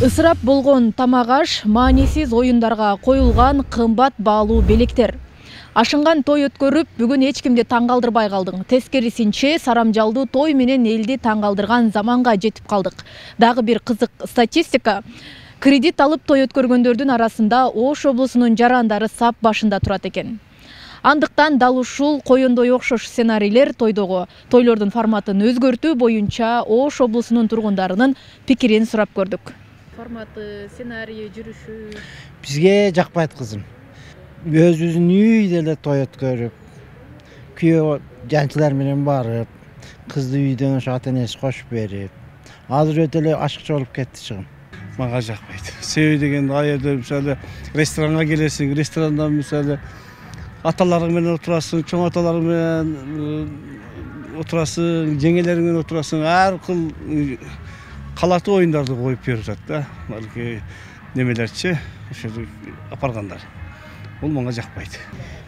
Ысырап болгон тамак аш, маанисиз оюндарга коюлган кымбат баалуу белектер. Ашынган той өткөрүп, бүгүн эч кимди таң калтырбай калдык. Тескерисинче, сарамжалдуу той менен элди таң калтырган заманга жетип калдык. Дагы бир кызык статистика. Кредит алып той өткөргөндөрдүн арасында Ош облусунун жарандары сап башында турат экен. Андыктан дал ушул коюндой окшош сценарийлер тойдогу тойлордун форматын өзгөртүү боюнча Ош облусунун тургундарынын пикирин сурап көрдүк. Форматы, сценарийи, жүрүшү бизге жакпайт кызым. Өзүбүздүн үйдө эле той өткөрүп, күйөө жанчылар менен барып, кызды үйдөн ошо ата-энеси кошуп берип, азыр өтө эле ашыкча болуп кетти чыгым. Мага жакпайт. Себеби деген аерде мисалы ресторанга келесиң, ресторанда мисалы аталарың менен отурасың, чоң аталарың менен отурасың, жеңелериң менен отурасың, ар кыл калаты оюндарды коюп берип жатат да. Балки немелерчи ошо апаргандар. Бул мага жакпайт.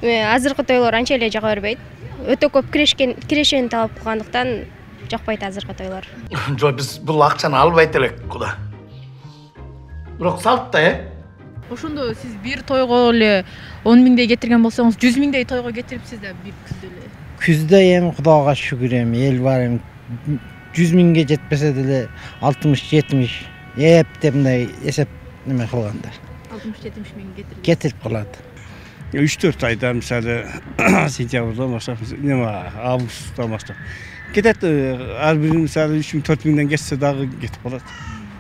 Азыркы тойлор анча эле жага бербейт. Өтө көп кирешени талап кылгандыктан жакпайт азыркы тойлор. Жок, биз бул акчаны албайт элек куда. Бирок салт да, Ошондо сиз бир тойго эле 10 миңдей кетирген болсоңуз, 100 миңдей тойго кетирипсиз да бир күздө эле. Күздө эми Кудайга шүгүр эми эл бар эми 100 миңге жетпесе деле 60-70 деп мындай эсеп неме кылганда. 60-70 миң кетирип калат. 3-4 айда мисалы сентябрда баштап, августта баштап кетет. Ар бир мисалы 3-4 миңден кетсе дагы кетип калат.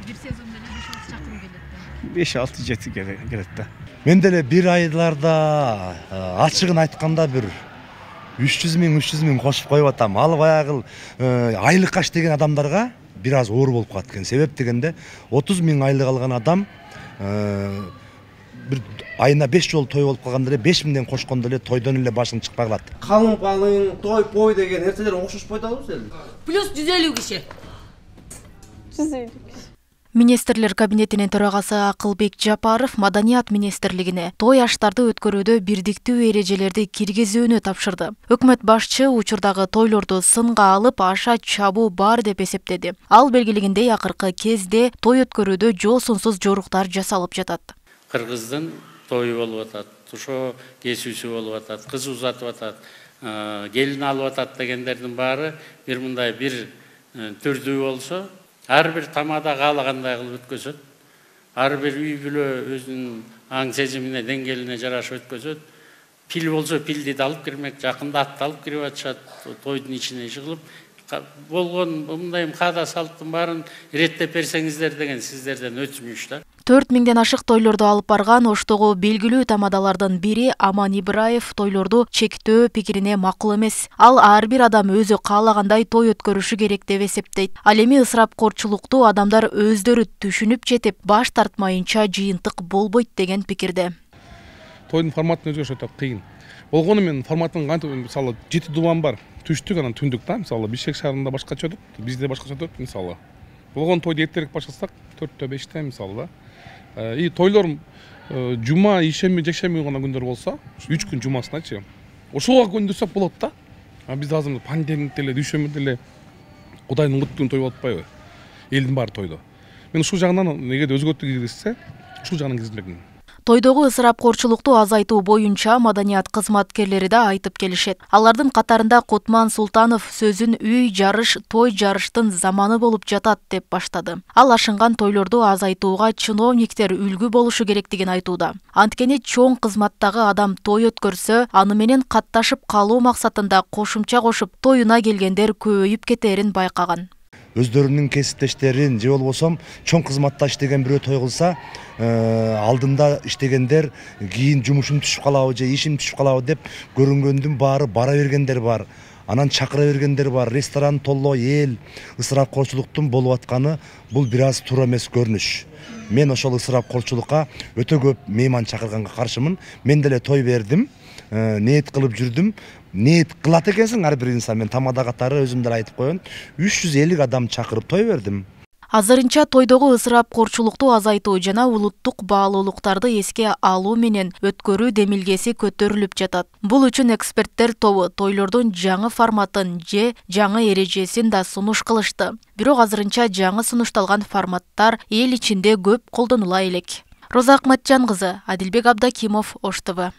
Бир сезондо 5-6 жети келет да. Мен деле бир айларда ачыгын айтканда бир 300 миң кошуп коюп атам. Ал баягы айлык аш деген адамдарга бир аз оор болуп калат экен. Себеп дегенде 30 миң айлык алган адам бир айына 5 жолу той болуп калганда эле 5 миңден кошкондо эле тойдон эле башың чыкпай калат. Калың, той, пой деген нерселер окшошпойт албыз эле. Плюс 150 киши. 150 киши. Министрлер кабинетинин төрагасы Акылбек Жапаров Маданият министрлигине той аштарды өткөрүүдө бирдиктүү эрежелерди киргизүүнү тапшырды. Өкмөт башчы учурдагы тойлорду сынга алып аша чабуу бар деп эсептеди. Ал белгилегендей акыркы кезде той өткөрүүдө жоосунсуз жоруктар жасалып жатат. Кыргыздын тою болуп атат, ошо кесүүсү болуп атат, кыз узатып атат, келин алып атат дегендердин баары бир мындай бир түрдүү болсо, ар бир тамада каалагандай кылып өткөзөт. Ар бир үй бүлө өзүнүн аң сезимине, деңгээлине жараша өткөзөт. Пил болсо пилди да алып кирмек, жакында атты алып кирип атышат, тойдун ичине жыгылып болгон мындай каада салттын баарын реттеп берсеңиздер деген сиздерден өтүнүч да. 4 миңден ашык тойлорду алып барган Оштогу белгилүү тамадалардын бири Аман Ибраев тойлорду чектөө пикирине макул эмес. Ал ар бир адам өзү каалагандай той өткөрүшү керек деп эсептейт. Ал эми ысырапкорчулукту адамдар өздөрү түшүнүп жетип, баш тартмайынча жыйынтык болбойт деген пикирде. Тойдун форматын өзгөрүш өтө кыйын. Болгону мен форматын кантип, мисалы 7 дубан бар. Түштүк анан түндүк да, мисалы Бишкек шаарында башкача өтөт, бизде башкача өтөт мисалы. Болгон тойду эртерээк баштасак 4-5 мисалы да. И тойлор жума, ишемби, жекшемби гана күндөр болсо, 3 күн жумасыначы. Ошого көндүрсөк болот да. Бизде азыр понедельник деле, дүйшөмбү деле Кудайдын куттугун той болуп атпайбы? Элдин баары тойдо. Мен ушул жагынан эгерде өзгөртүү киргизсе, ушул жагынан киргизмекмин. Тойдогу ысырапкорчулукту азайтуу боюнча маданият кызматкерлери да айтып келишет. Алардын катарында Кутман Султанов сөзүн үй жарыш, той жарыштын заманы болуп жатат деп баштады. Ал ашынган тойлорду азайтууга чиновниктер үлгү болушу керектигин айтууда. Анткени чоң кызматтагы адам той өткөрсө, аны менен катташып калуу максатында кошумча кошуп, тоюна келгендер көбөйүп кетерин байкаган. Өздөрүнүн кесиптештерин же болбосо чоң кызматта иштеген бирөө той кылса, алдында иштегендер кийин жумушум түшүп калабы же ишим түшүп калабы деп көрүнгөндүн баары бара бергендер бар. Анан чакыра бергендер бар. Ресторан толло эл ысырапкорчулуктун болуп атканы бул бир аз туура эмес көрүнүш. Мен ошол ысырапкорчулукка өтө көп мейман чакырганга каршымын. Мен деле той бердим, ниет кылып жүрдүм. Ниет кылат экенсиң ар бир инсан. Мен тамада катары өзүм деле айтып коеюн. 350 адам чакырып той бердим. Азырынча тойдогу ысырапкорчулукту азайтуу жана улуттук баалуулуктарды эске алуу менен өткөрүү демилгеси көтөрүлүп жатат. Бул үчүн эксперттер тобу тойлордун жаңы форматын же жаңы эрежесин да сунуш кылышты. Бирок азырынча жаңы сунушталган форматтар эл ичинде көп колдонула элек. Роза Акматжан кызы, Адилбек Абдакимов, Ош ТВ.